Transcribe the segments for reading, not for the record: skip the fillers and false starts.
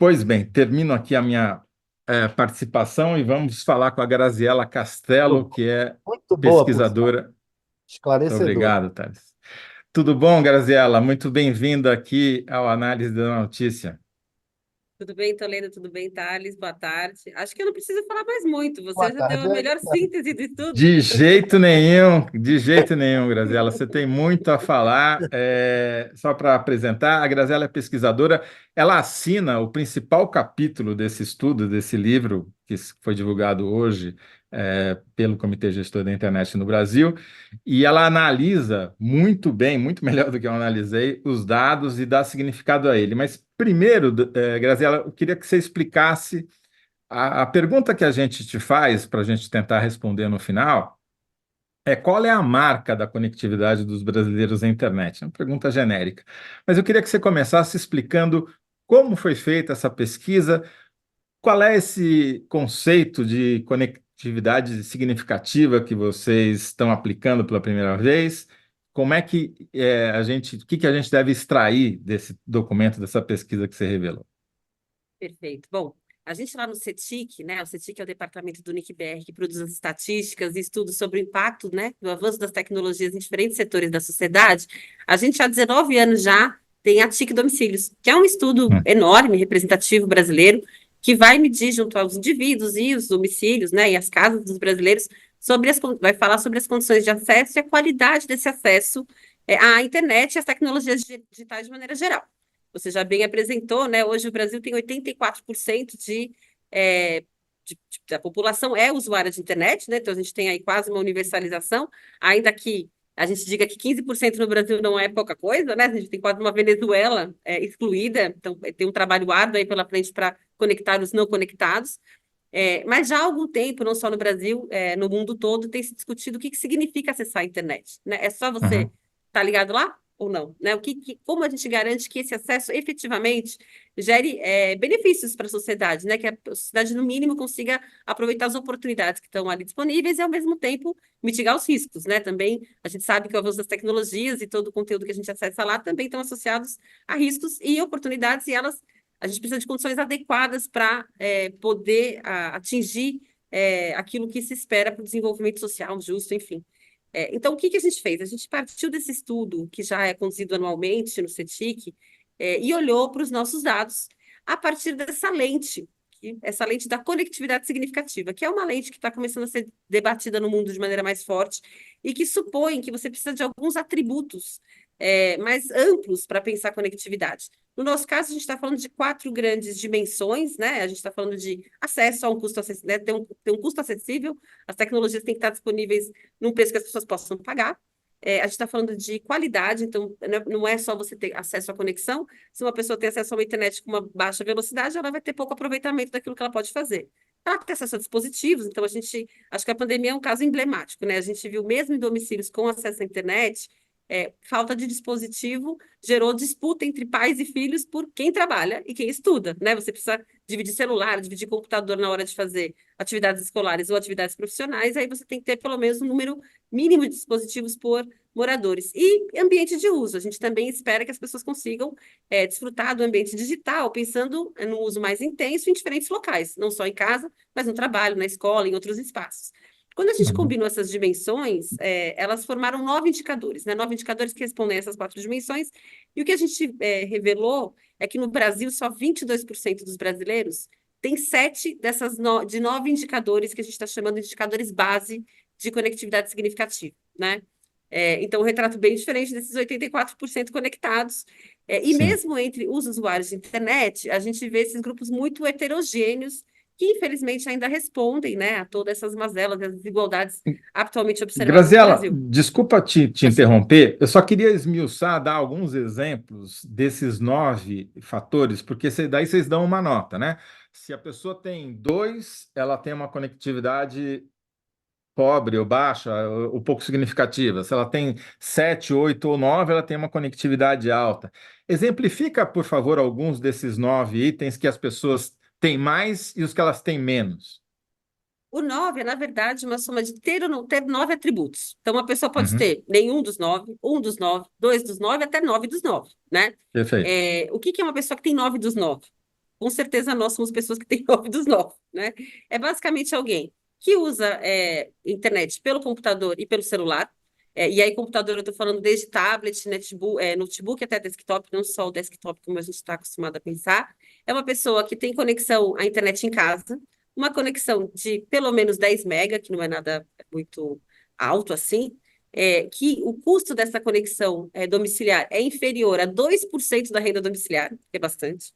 Pois bem, termino aqui a minha participação e vamos falar com a Graziela Castelo, Muito que é muito boa, por sinal. pesquisadora. Muito Esclarecedora. obrigado, Thales. Tudo bom, Graziela? Muito bem-vinda aqui ao Análise da Notícia. Tudo bem, Toledo? Tudo bem, Thales? Boa tarde. Acho que eu não preciso falar mais muito. Boa Você já deu tarde. a melhor síntese de tudo. De jeito nenhum, Graziela. Você tem muito a falar. Só para apresentar, a Graziela é pesquisadora. Ela assina o principal capítulo desse estudo, desse livro, que foi divulgado hoje, pelo Comitê Gestor da Internet no Brasil, e ela analisa muito bem, muito melhor do que eu analisei, os dados e dá significado a ele. Mas primeiro, Graziela, eu queria que você explicasse. A pergunta que a gente te faz, para a gente tentar responder no final, é qual é a marca da conectividade dos brasileiros à internet? É uma pergunta genérica. Mas eu queria que você começasse explicando como foi feita essa pesquisa, qual é esse conceito de conectividade significativa que vocês estão aplicando pela primeira vez, como é que o que que a gente deve extrair desse documento, dessa pesquisa que você revelou? Perfeito. Bom, a gente lá no CETIC, né? O CETIC é o departamento do NIC-BR que produz as estatísticas e estudos sobre o impacto, né, do avanço das tecnologias em diferentes setores da sociedade. A gente há 19 anos já tem a TIC Domicílios, que é um estudo Hum. enorme, representativo brasileiro, que vai medir junto aos indivíduos e os domicílios, né, e as casas dos brasileiros vai falar sobre as condições de acesso e a qualidade desse acesso à internet e às tecnologias digitais de maneira geral. Você já bem apresentou, né? Hoje o Brasil tem 84% da população é usuária de internet, né? Então a gente tem aí quase uma universalização, ainda que a gente diga que 15% no Brasil não é pouca coisa, né? A gente tem quase uma Venezuela excluída, então tem um trabalho árduo aí pela frente para conectar os não conectados. Mas já há algum tempo, não só no Brasil, no mundo todo, tem se discutido o que significa acessar a internet, né? É só você Uhum. estar ligado lá ou não, né? Como a gente garante que esse acesso efetivamente gere benefícios para a sociedade, né? Que a sociedade, no mínimo, consiga aproveitar as oportunidades que estão ali disponíveis e, ao mesmo tempo, mitigar os riscos, né? Também a gente sabe que o avanço das tecnologias e todo o conteúdo que a gente acessa lá também estão associados a riscos e oportunidades, e a gente precisa de condições adequadas para poder atingir aquilo que se espera para o desenvolvimento social justo, enfim. Então, o que a gente fez? A gente partiu desse estudo, que já é conduzido anualmente no CETIC, e olhou para os nossos dados a partir dessa lente, essa lente da conectividade significativa, que é uma lente que está começando a ser debatida no mundo de maneira mais forte e que supõe que você precisa de alguns atributos mais amplos para pensar conectividade. No nosso caso, a gente está falando de 4 grandes dimensões, né? A gente está falando de acesso a um custo acessível, né? Ter um custo acessível, as tecnologias têm que estar disponíveis num preço que as pessoas possam pagar. A gente está falando de qualidade, então não é só você ter acesso à conexão. Se uma pessoa tem acesso a uma internet com uma baixa velocidade, ela vai ter pouco aproveitamento daquilo que ela pode fazer. Ela tem acesso a dispositivos, então acho que a pandemia é um caso emblemático, né? A gente viu mesmo em domicílios com acesso à internet, falta de dispositivo gerou disputa entre pais e filhos por quem trabalha e quem estuda, né? Você precisa dividir celular, dividir computador na hora de fazer atividades escolares ou atividades profissionais, aí você tem que ter pelo menos um número mínimo de dispositivos por moradores. E ambiente de uso, a gente também espera que as pessoas consigam desfrutar do ambiente digital, pensando no uso mais intenso em diferentes locais, não só em casa, mas no trabalho, na escola, em outros espaços. Quando a gente Uhum. combinou essas dimensões, elas formaram 9 indicadores, né? 9 indicadores que respondem a essas 4 dimensões. E o que a gente revelou é que no Brasil só 22% dos brasileiros tem 7 de 9 indicadores que a gente está chamando de indicadores base de conectividade significativa, né? Então, um retrato bem diferente desses 84% conectados. E Sim. mesmo entre os usuários de internet, a gente vê esses grupos muito heterogêneos que, infelizmente, ainda respondem, né, a todas essas mazelas, as desigualdades atualmente observadas no Graziela, Brasil. desculpa te Imagina. interromper, eu só queria esmiuçar, dar alguns exemplos desses 9 fatores, porque daí vocês dão uma nota, né? Se a pessoa tem dois, ela tem uma conectividade pobre ou baixa, ou pouco significativa. Se ela tem 7, 8 ou 9, ela tem uma conectividade alta. Exemplifica, por favor, alguns desses 9 itens que as pessoas têm mais e os que elas têm menos. O 9 é, na verdade, uma soma de ter ou não ter 9 atributos. Então, uma pessoa pode Uhum. ter nenhum dos 9, um dos 9, dois dos 9, até 9 dos 9, né? Perfeito. O que é uma pessoa que tem 9 dos 9? com certeza nós somos pessoas que têm ouvidos novos, né? É basicamente alguém que usa internet pelo computador e pelo celular. E aí, computador, eu estou falando desde tablet, notebook até desktop, não só o desktop, como a gente está acostumado a pensar. É uma pessoa que tem conexão à internet em casa, uma conexão de pelo menos 10 mega, que não é nada muito alto assim, que o custo dessa conexão domiciliar é inferior a 2% da renda domiciliar, que é bastante,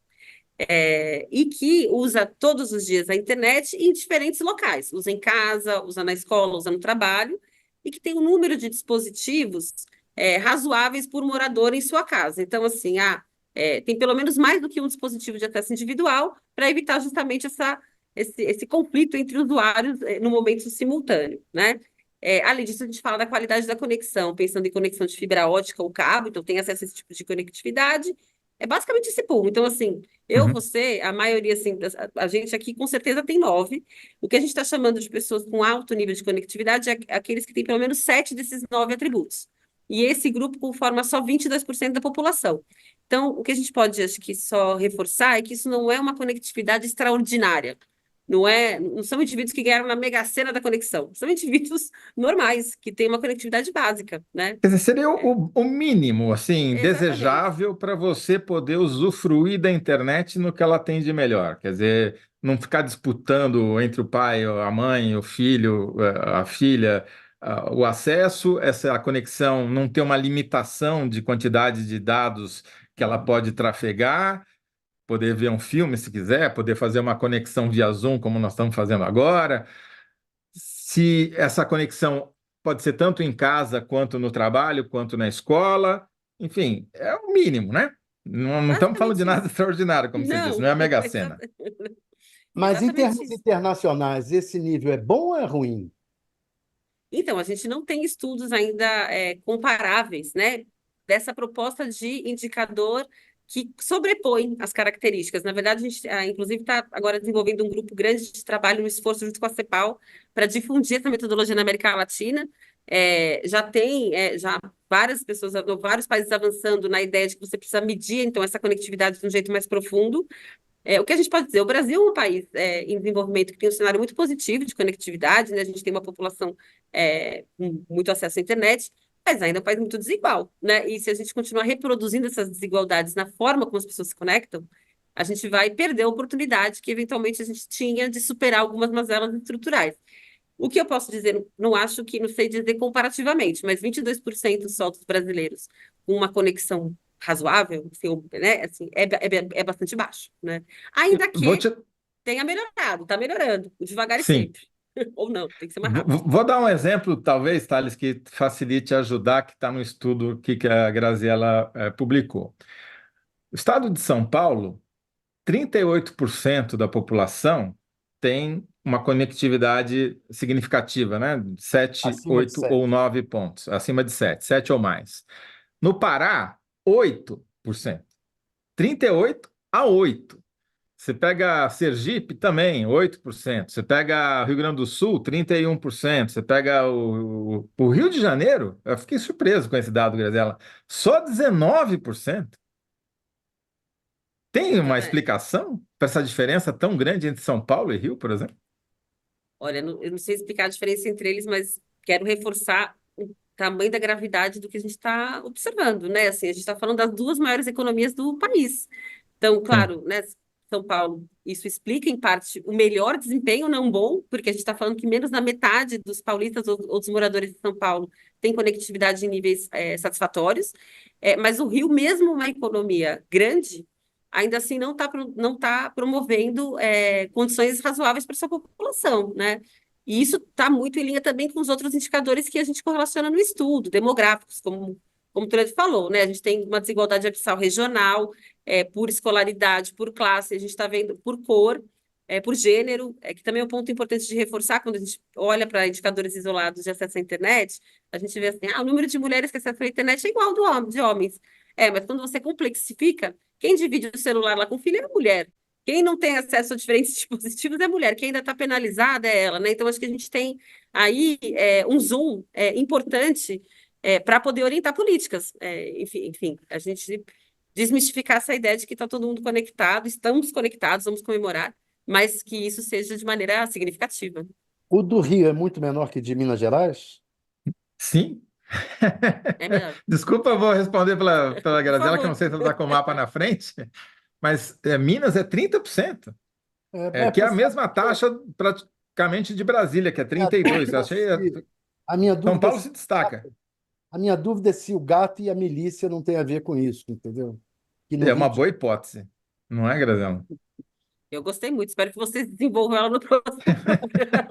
e que usa todos os dias a internet em diferentes locais, usa em casa, usa na escola, usa no trabalho, e que tem um número de dispositivos razoáveis por morador em sua casa. Então, assim, tem pelo menos mais do que um dispositivo de acesso individual para evitar justamente esse conflito entre usuários no momento simultâneo, né? Além disso, a gente fala da qualidade da conexão, pensando em conexão de fibra ótica ou cabo, então tem acesso a esse tipo de conectividade. É basicamente esse pool. Então, assim, Uhum. você, a maioria, assim, a gente aqui com certeza tem 9. O que a gente está chamando de pessoas com alto nível de conectividade é aqueles que têm pelo menos 7 desses 9 atributos. E esse grupo conforma só 22% da população. Então, o que a gente pode, acho que, só reforçar é que isso não é uma conectividade extraordinária. Não são indivíduos que ganharam na mega sena da conexão. São indivíduos normais, que têm uma conectividade básica, né? Quer dizer, seria É, o mínimo, assim, exatamente. desejável para você poder usufruir da internet no que ela tem de melhor. Quer dizer, não ficar disputando entre o pai, a mãe, o filho, a filha, o acesso, essa conexão não ter uma limitação de quantidade de dados que ela pode trafegar, poder ver um filme se quiser, poder fazer uma conexão via Zoom, como nós estamos fazendo agora. Se essa conexão pode ser tanto em casa, quanto no trabalho, quanto na escola, enfim, é o mínimo, né? Não estamos falando de Basicamente nada isso. extraordinário, como você disse, não Não, é a Mega Sena. Mas em exatamente termos isso. internacionais, esse nível é bom ou é ruim? Então, a gente não tem estudos ainda comparáveis, né, dessa proposta de indicador que sobrepõe as características. Na verdade, a gente, inclusive, está agora desenvolvendo um grupo grande de trabalho, um esforço junto com a CEPAL, para difundir essa metodologia na América Latina. Já tem já várias pessoas, vários países avançando na ideia de que você precisa medir, então, essa conectividade de um jeito mais profundo. O que a gente pode dizer? O Brasil é um país em desenvolvimento que tem um cenário muito positivo de conectividade, né? A gente tem uma população com muito acesso à internet, mas ainda é um país muito desigual, né? E se a gente continuar reproduzindo essas desigualdades na forma como as pessoas se conectam, a gente vai perder a oportunidade que eventualmente a gente tinha de superar algumas mazelas estruturais. O que eu posso dizer, não acho que, não sei dizer comparativamente, mas 22% só dos brasileiros com uma conexão razoável, assim, né, assim, é bastante baixo, né? Ainda Vou que te... tenha melhorado, está melhorando, devagar e Sim, sempre. Ou não, tem que ser mais rápido. vou dar um exemplo, talvez, Thales, que facilite ajudar, que está no estudo que a Graziella publicou. O estado de São Paulo, 38% da população tem uma conectividade significativa, né? 7, Acima de 8 ou 7. 9 pontos, acima de 7, 7 ou mais. No Pará, 8%. 38 a 8. Você pega Sergipe também, 8%. Você pega Rio Grande do Sul, 31%. Você pega o Rio de Janeiro, eu fiquei surpreso com esse dado, Grazela, só 19%. Tem Então, uma explicação para essa diferença tão grande entre São Paulo e Rio, por exemplo? olha, eu não sei explicar a diferença entre eles, mas quero reforçar o tamanho da gravidade do que a gente está observando, né? Assim, a gente está falando das duas maiores economias do país. Então, Sim. claro, né, São Paulo, isso explica em parte o melhor desempenho, não bom, porque a gente está falando que menos da metade dos paulistas ou dos moradores de São Paulo tem conectividade em níveis satisfatórios, mas o Rio, mesmo uma economia grande, ainda assim não tá promovendo condições razoáveis para sua população, né? E isso está muito em linha também com os outros indicadores que a gente correlaciona no estudo, demográficos, como o Toledo falou, né? A gente tem uma desigualdade abissal regional, por escolaridade, por classe, a gente está vendo por cor, por gênero, que também é um ponto importante de reforçar quando a gente olha para indicadores isolados de acesso à internet, a gente vê assim, o número de mulheres que acessam a internet é igual ao de homens. Mas quando você complexifica, quem divide o celular lá com o filho é a mulher. Quem não tem acesso a diferentes dispositivos é a mulher. Quem ainda está penalizada é ela, né? Então, acho que a gente tem aí um zoom importante para poder orientar políticas. Enfim, a gente desmistificar essa ideia de que está todo mundo conectado, estamos conectados, vamos comemorar, mas que isso seja de maneira significativa. O do Rio é muito menor que de Minas Gerais? Sim. É melhor. Desculpa, eu vou responder pela Por Graziela, que eu favor. não sei se ela está com o mapa na frente, mas Minas é 30%, É que é a pensar, mesma taxa praticamente de Brasília, que é minha 32%. dúvida é Achei. a minha São dúvida é Paulo se se destaca. a minha dúvida é se o gato e a milícia não tem a ver com isso, entendeu? Que no É uma Rio de boa hipótese, não é, Graziela? Eu gostei muito, espero que vocês desenvolvam ela no próximo programa.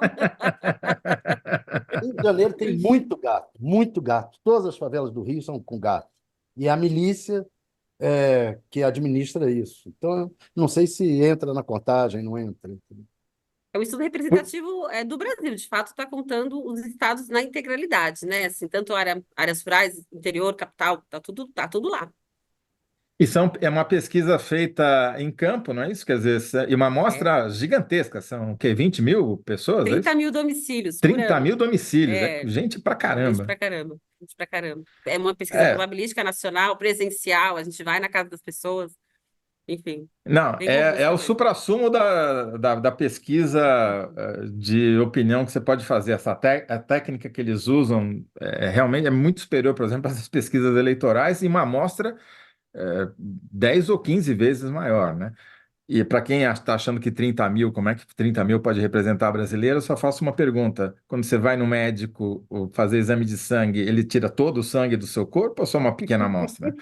Rio de Janeiro tem muito gato, muito gato. Todas as favelas do Rio são com gato. E a milícia que administra isso. Então, não sei se entra na contagem, não entra. É um estudo representativo do Brasil, de fato, está contando os estados na integralidade, né? Assim, tanto áreas rurais, interior, capital, tá tudo lá. E é uma pesquisa feita em campo, não é isso? Quer dizer, e uma É. amostra gigantesca, são o quê? 20 mil pessoas, é 30 isso? mil domicílios por 30 ano. mil domicílios, é É, gente pra gente caramba. pra caramba, gente pra caramba. É uma pesquisa É, probabilística nacional, presencial, a gente vai na casa das pessoas, enfim, não, bem é o robusta mesmo. suprassumo da pesquisa de opinião que você pode fazer. A técnica que eles usam realmente é muito superior, por exemplo, às pesquisas eleitorais e uma amostra 10 ou 15 vezes maior, né? E para quem está achando que 30 mil, como é que 30 mil pode representar brasileiro, eu só faço uma pergunta. Quando você vai no médico fazer exame de sangue, ele tira todo o sangue do seu corpo ou só uma pequena amostra?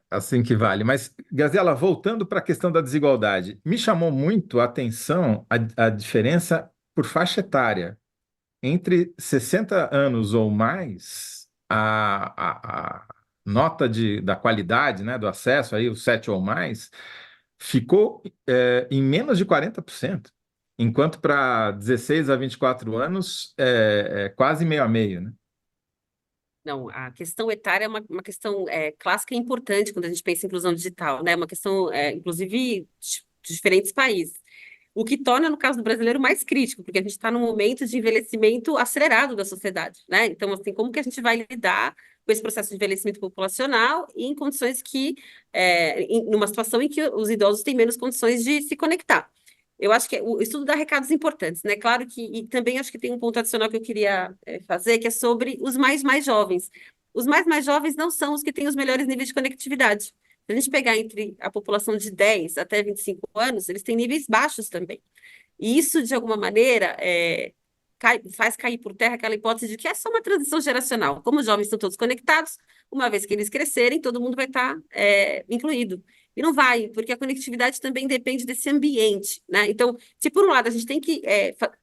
Assim que vale. Mas, Gazela, voltando para a questão da desigualdade, me chamou muito a atenção a diferença por faixa etária. Entre 60 anos ou mais, a nota da qualidade, né, do acesso, aí, o 7 ou mais, ficou em menos de 40%, enquanto para 16 a 24 anos é quase meio a meio, né? Não, a questão etária é uma questão clássica e importante quando a gente pensa em inclusão digital, né? Uma questão, inclusive, de diferentes países. O que torna, no caso do brasileiro, mais crítico, porque a gente está num momento de envelhecimento acelerado da sociedade, né? Então, assim, como que a gente vai lidar com esse processo de envelhecimento populacional e em condições numa situação em que os idosos têm menos condições de se conectar? Eu acho que o estudo dá recados importantes, né? Claro que, e também acho que tem um ponto adicional que eu queria fazer, que é sobre os mais jovens. Os mais jovens não são os que têm os melhores níveis de conectividade. Se a gente pegar entre a população de 10 até 25 anos, eles têm níveis baixos também. E isso, de alguma maneira, faz cair por terra aquela hipótese de que é só uma transição geracional. Como os jovens estão todos conectados, uma vez que eles crescerem, todo mundo vai estar incluído. E não vai, porque a conectividade também depende desse ambiente, né? Então, se por um lado a gente tem que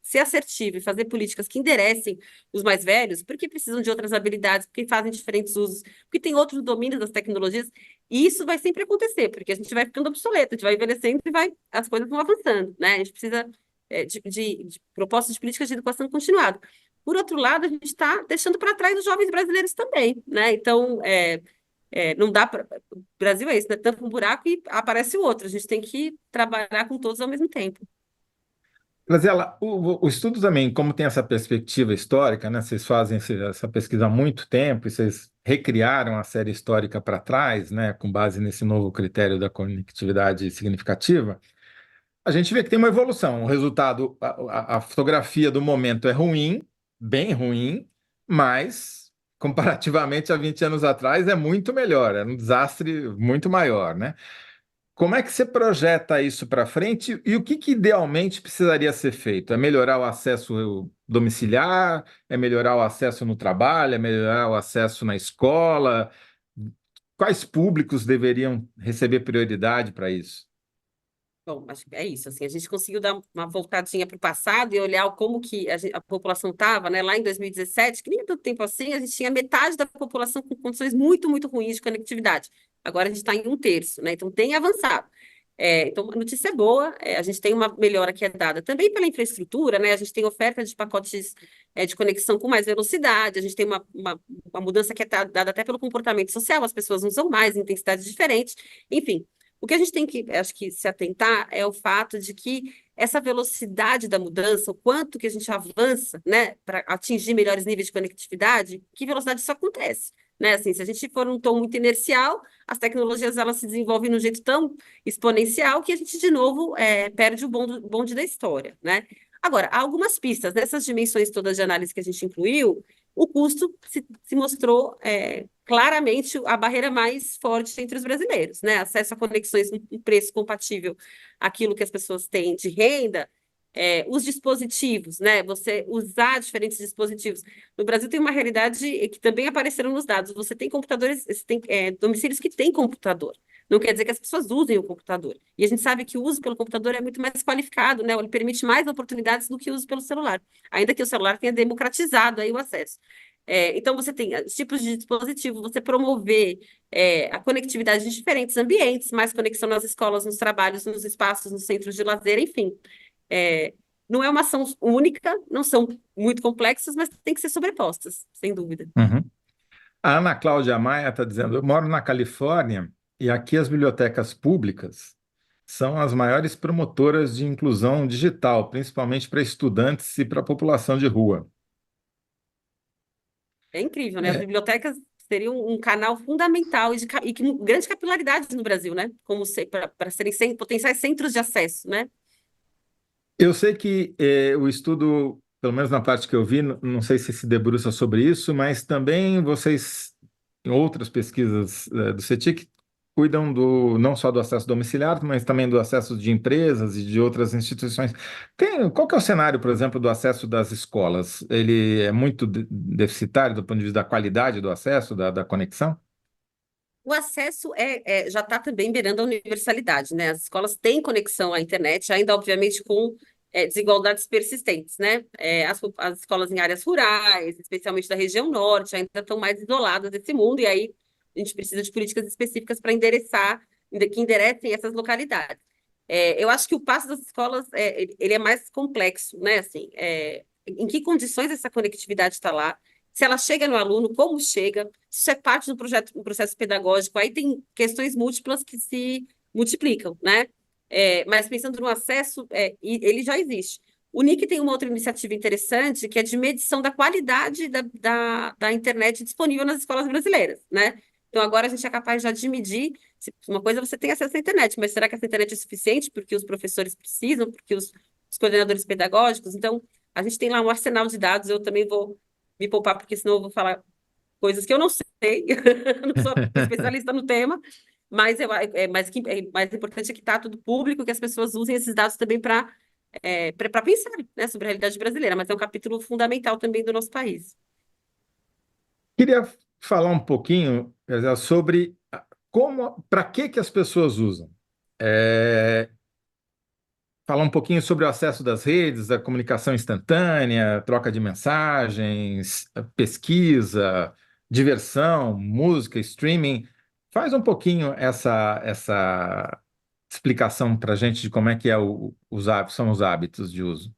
ser assertivo e fazer políticas que enderecem os mais velhos, porque precisam de outras habilidades, porque fazem diferentes usos, porque tem outros domínios das tecnologias, e isso vai sempre acontecer, porque a gente vai ficando obsoleto, a gente vai envelhecendo e as coisas vão avançando, né? A gente precisa de propostas de políticas de educação continuada. Por outro lado, a gente está deixando para trás os jovens brasileiros também, né? Então, não dá para. O Brasil é isso, né? Tampa um buraco e aparece o outro. A gente tem que trabalhar com todos ao mesmo tempo. Grazela, o estudo também, como tem essa perspectiva histórica, né? Vocês fazem essa pesquisa há muito tempo e vocês recriaram a série histórica para trás, né? Com base nesse novo critério da conectividade significativa. A gente vê que tem uma evolução. O resultado, a fotografia do momento é ruim, bem ruim, mas comparativamente a 20 anos atrás é muito melhor, é um desastre muito maior, né? Como é que você projeta isso para frente e o que idealmente precisaria ser feito? É melhorar o acesso domiciliar? É melhorar o acesso no trabalho? É melhorar o acesso na escola? Quais públicos deveriam receber prioridade para isso? Bom, acho que é isso. Assim, a gente conseguiu dar uma voltadinha para o passado e olhar como que a população estava, né? Lá em 2017, que nem tanto tempo assim, a gente tinha metade da população com condições muito, muito ruins de conectividade. Agora a gente está em um terço, né? Então tem avançado. Então, a notícia é boa, a gente tem uma melhora que é dada também pela infraestrutura, né? A gente tem oferta de pacotes de conexão com mais velocidade, a gente tem uma mudança que é dada até pelo comportamento social, as pessoas usam mais, intensidades diferentes, enfim. O que a gente tem que, acho que, se atentar é o fato de que essa velocidade da mudança, o quanto que a gente avança, né, para atingir melhores níveis de conectividade, que velocidade isso acontece. né? Assim, se a gente for num tom muito inercial, as tecnologias elas se desenvolvem de um jeito tão exponencial que a gente, de novo, perde o bonde da história, né? Agora, há algumas pistas. Nessas dimensões todas de análise que a gente incluiu, o custo se mostrou claramente a barreira mais forte entre os brasileiros, né? Acesso a conexões um preço compatível àquilo que as pessoas têm de renda, os dispositivos, né? Você usar diferentes dispositivos. No Brasil tem uma realidade que também apareceram nos dados. Você tem computadores, você tem domicílios que têm computador. Não quer dizer que as pessoas usem o computador. E a gente sabe que o uso pelo computador é muito mais qualificado, né? Ele permite mais oportunidades do que o uso pelo celular, ainda que o celular tenha democratizado aí o acesso. Então, você tem os tipos de dispositivo, você promover a conectividade de diferentes ambientes, mais conexão nas escolas, nos trabalhos, nos espaços, nos centros de lazer, enfim. Não é uma ação única, não são muito complexas, mas tem que ser sobrepostas, sem dúvida. Uhum. A Ana Cláudia Maia está dizendo: eu moro na Califórnia e aqui as bibliotecas públicas são as maiores promotoras de inclusão digital, principalmente para estudantes e para a população de rua. É incrível, né? As É, bibliotecas seriam um canal fundamental e com grande capilaridade no Brasil, né? Como para serem potenciais centros de acesso, né? eu sei que o estudo, pelo menos na parte que eu vi, não sei se debruça sobre isso, mas também vocês, em outras pesquisas do CETIC, cuidam não só do acesso domiciliar, mas também do acesso de empresas e de outras instituições. Qual que é o cenário, por exemplo, do acesso das escolas? Ele é muito deficitário do ponto de vista da qualidade do acesso, da conexão? O acesso já está também beirando a universalidade, né? As escolas têm conexão à internet, ainda obviamente com desigualdades persistentes, né? As escolas em áreas rurais, especialmente da região norte, ainda estão mais isoladas desse mundo, e aí a gente precisa de políticas específicas para que enderecem essas localidades. Eu acho que o passo das escolas ele é mais complexo, né? Assim, em que condições essa conectividade está lá? Se ela chega no aluno, como chega? Se isso é parte do um processo pedagógico, aí tem questões múltiplas que se multiplicam, né? Mas pensando no acesso, ele já existe. O NIC tem uma outra iniciativa interessante, que é de medição da qualidade da internet disponível nas escolas brasileiras, né? Então, agora a gente é capaz já de medir. Uma coisa é você tem acesso à internet, mas será que essa internet é suficiente porque os professores precisam, porque os coordenadores pedagógicos? Então, a gente tem lá um arsenal de dados, eu também vou me poupar, porque senão eu vou falar coisas que eu não sei, eu não sou especialista no tema, mas é mais importante é que está tudo público, que as pessoas usem esses dados também para pensar, né, sobre a realidade brasileira, mas é um capítulo fundamental também do nosso país. Queria falar um pouquinho, quer dizer, sobre para que as pessoas usam. É, falar um pouquinho sobre o acesso das redes, a comunicação instantânea, troca de mensagens, pesquisa, diversão, música, streaming. Faz um pouquinho essa explicação para a gente de como é que são os hábitos de uso.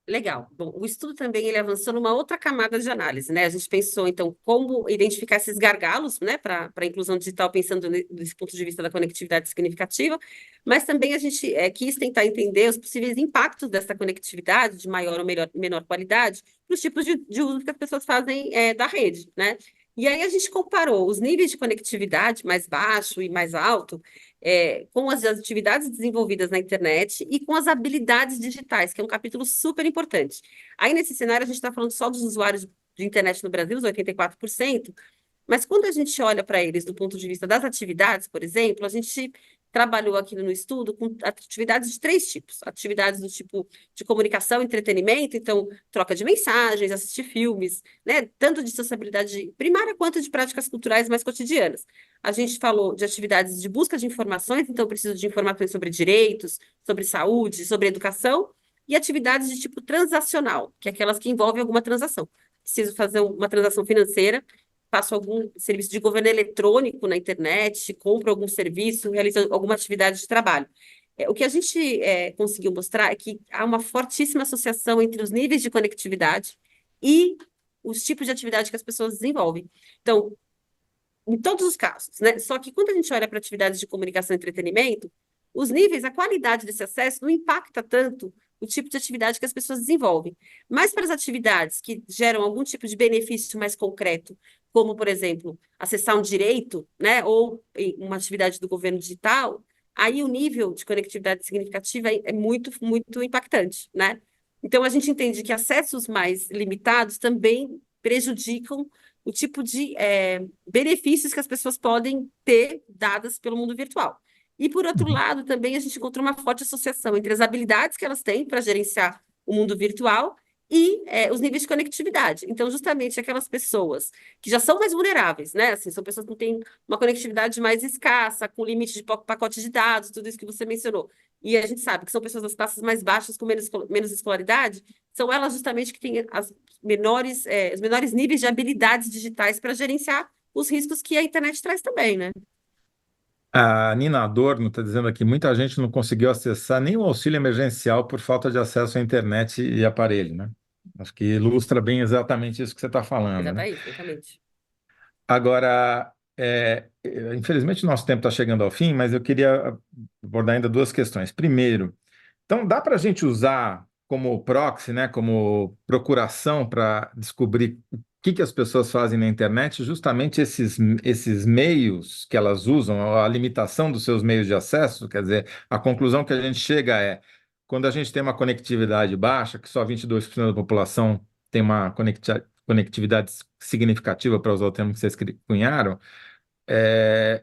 Legal. Bom, o estudo também ele avançou numa outra camada de análise, né? A gente pensou, então, como identificar esses gargalos, né, para a inclusão digital, pensando desse ponto de vista da conectividade significativa, mas também a gente quis tentar entender os possíveis impactos dessa conectividade de maior ou menor qualidade para os tipos de uso que as pessoas fazem da rede, né? E aí a gente comparou os níveis de conectividade mais baixo e mais alto com as atividades desenvolvidas na internet e com as habilidades digitais, que é um capítulo super importante. Aí, nesse cenário, a gente está falando só dos usuários de internet no Brasil, os 84%, mas quando a gente olha para eles do ponto de vista das atividades, por exemplo, a gente trabalhou aqui no estudo com atividades de três tipos. Atividades do tipo de comunicação e entretenimento, então, troca de mensagens, assistir filmes, né? Tanto de sociabilidade primária quanto de práticas culturais mais cotidianas. A gente falou de atividades de busca de informações, então preciso de informações sobre direitos, sobre saúde, sobre educação, e atividades de tipo transacional, que é aquelas que envolvem alguma transação. Preciso fazer uma transação financeira, faço algum serviço de governo eletrônico na internet, compro algum serviço, realizo alguma atividade de trabalho. O que a gente conseguiu mostrar é que há uma fortíssima associação entre os níveis de conectividade e os tipos de atividade que as pessoas desenvolvem. Então, em todos os casos, né? Só que quando a gente olha para atividades de comunicação e entretenimento, os níveis, a qualidade desse acesso não impacta tanto o tipo de atividade que as pessoas desenvolvem. Mas para as atividades que geram algum tipo de benefício mais concreto, como, por exemplo, acessar um direito, né, ou uma atividade do governo digital, aí o nível de conectividade significativa é muito, muito impactante, né? Então, a gente entende que acessos mais limitados também prejudicam o tipo de benefícios que as pessoas podem ter dadas pelo mundo virtual. E, por outro Uhum. lado, também a gente encontrou uma forte associação entre as habilidades que elas têm para gerenciar o mundo virtual e os níveis de conectividade. Então, justamente aquelas pessoas que já são mais vulneráveis, né? Assim, são pessoas que têm uma conectividade mais escassa, com limite de pacote de dados, tudo isso que você mencionou. E a gente sabe que são pessoas das classes mais baixas, com menos escolaridade, são elas justamente que têm os menores níveis de habilidades digitais para gerenciar os riscos que a internet traz também, né? A Nina Adorno está dizendo aqui, muita gente não conseguiu acessar nem o auxílio emergencial por falta de acesso à internet e aparelho, né? Acho que ilustra bem exatamente isso que você está falando, né? Exatamente. Agora, infelizmente, nosso tempo está chegando ao fim, mas eu queria abordar ainda duas questões. Primeiro, então dá para a gente usar como proxy, né, como procuração para descobrir o que as pessoas fazem na internet, justamente esses meios que elas usam, a limitação dos seus meios de acesso, quer dizer, a conclusão que a gente chega é, quando a gente tem uma conectividade baixa, que só 22% da população tem uma conectividade significativa, para usar o termo que vocês cunharam,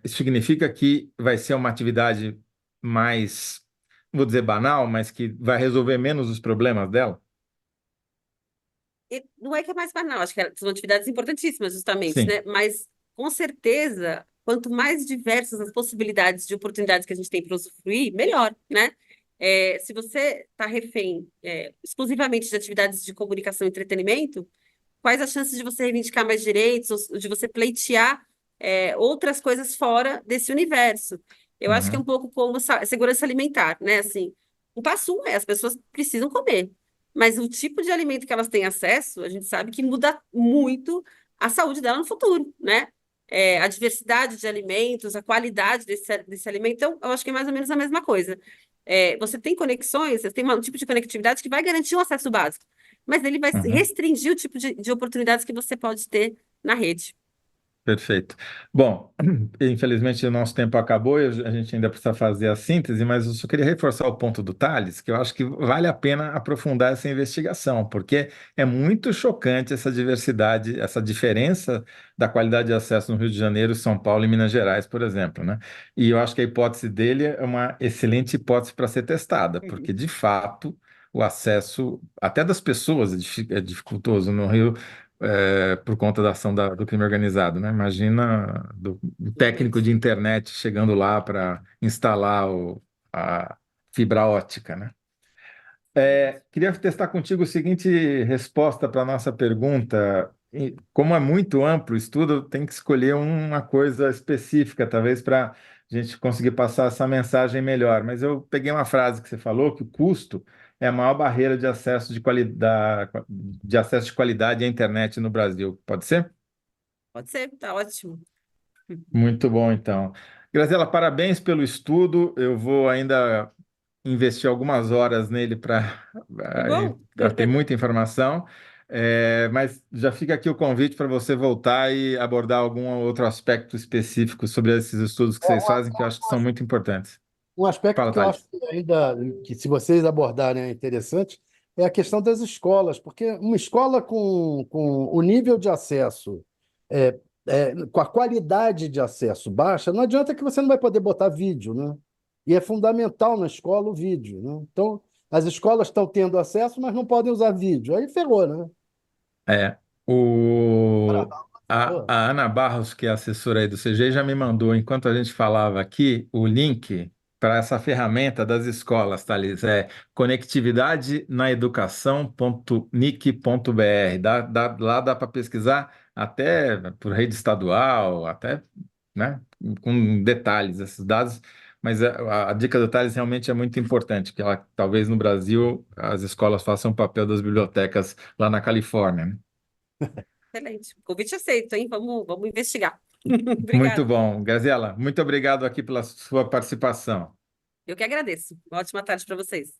isso significa que vai ser uma atividade mais, não vou dizer banal, mas que vai resolver menos os problemas dela? E não é que é mais banal, acho que são atividades importantíssimas, justamente, Sim. né? Mas, com certeza, quanto mais diversas as possibilidades de oportunidades que a gente tem para usufruir, melhor, né? Se você está refém exclusivamente de atividades de comunicação e entretenimento, quais as chances de você reivindicar mais direitos, ou de você pleitear outras coisas fora desse universo? Eu acho que é um Uhum. pouco como segurança alimentar, né? Assim, o passo um as pessoas precisam comer. Mas o tipo de alimento que elas têm acesso, a gente sabe que muda muito a saúde dela no futuro, né? A diversidade de alimentos, a qualidade desse alimento, então, eu acho que é mais ou menos a mesma coisa. Você tem conexões, você tem um tipo de conectividade que vai garantir um acesso básico, mas ele vai Uhum. restringir o tipo de oportunidades que você pode ter na rede. Perfeito. Bom, infelizmente o nosso tempo acabou e a gente ainda precisa fazer a síntese, mas eu só queria reforçar o ponto do Tales, que eu acho que vale a pena aprofundar essa investigação, porque é muito chocante essa diversidade, essa diferença da qualidade de acesso no Rio de Janeiro, São Paulo e Minas Gerais, por exemplo, né? E eu acho que a hipótese dele é uma excelente hipótese para ser testada, porque Uhum. de fato o acesso, até das pessoas, é dificultoso no Rio por conta da ação do crime organizado, né? Imagina do técnico Realmente. de internet chegando lá para instalar a fibra ótica, né? Queria testar contigo a seguinte resposta para a nossa pergunta. Como é muito amplo o estudo, tem que escolher uma coisa específica, talvez, para a gente conseguir passar essa mensagem melhor. Mas eu peguei uma frase que você falou, que o custo é a maior barreira de acesso de qualidade à internet no Brasil. Pode ser? Pode ser, tá ótimo. Muito bom, então. Graziela, parabéns pelo estudo. Eu vou ainda investir algumas horas nele para Que bom. ter muita informação. Mas já fica aqui o convite para você voltar e abordar algum outro aspecto específico sobre esses estudos que É, vocês fazem, que eu acho que são muito importantes. um aspecto Fala, que eu acho Thales. que ainda, que se vocês abordarem é interessante, é a questão das escolas, porque uma escola com o nível de acesso, com a qualidade de acesso baixa, não adianta que você não vai poder botar vídeo, né? E é fundamental na escola o vídeo, né? Então, as escolas estão tendo acesso, mas não podem usar vídeo. Aí ferrou, né? É, o, Ferrou. a Ana Barros, que é assessora aí do CG, já me mandou, enquanto a gente falava aqui, o link para essa ferramenta das escolas, Thalys. É conectividade na educação.nic.br. Lá dá para pesquisar até por rede estadual, até, né, com detalhes esses dados. Mas a dica do Thales realmente é muito importante, que talvez no Brasil as escolas façam o papel das bibliotecas lá na Califórnia, né? Excelente. Convite aceito, hein? Vamos investigar. Muito Obrigada. bom. Graziela, muito obrigado aqui pela sua participação. Eu que agradeço. Uma ótima tarde para vocês.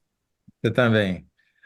Você também.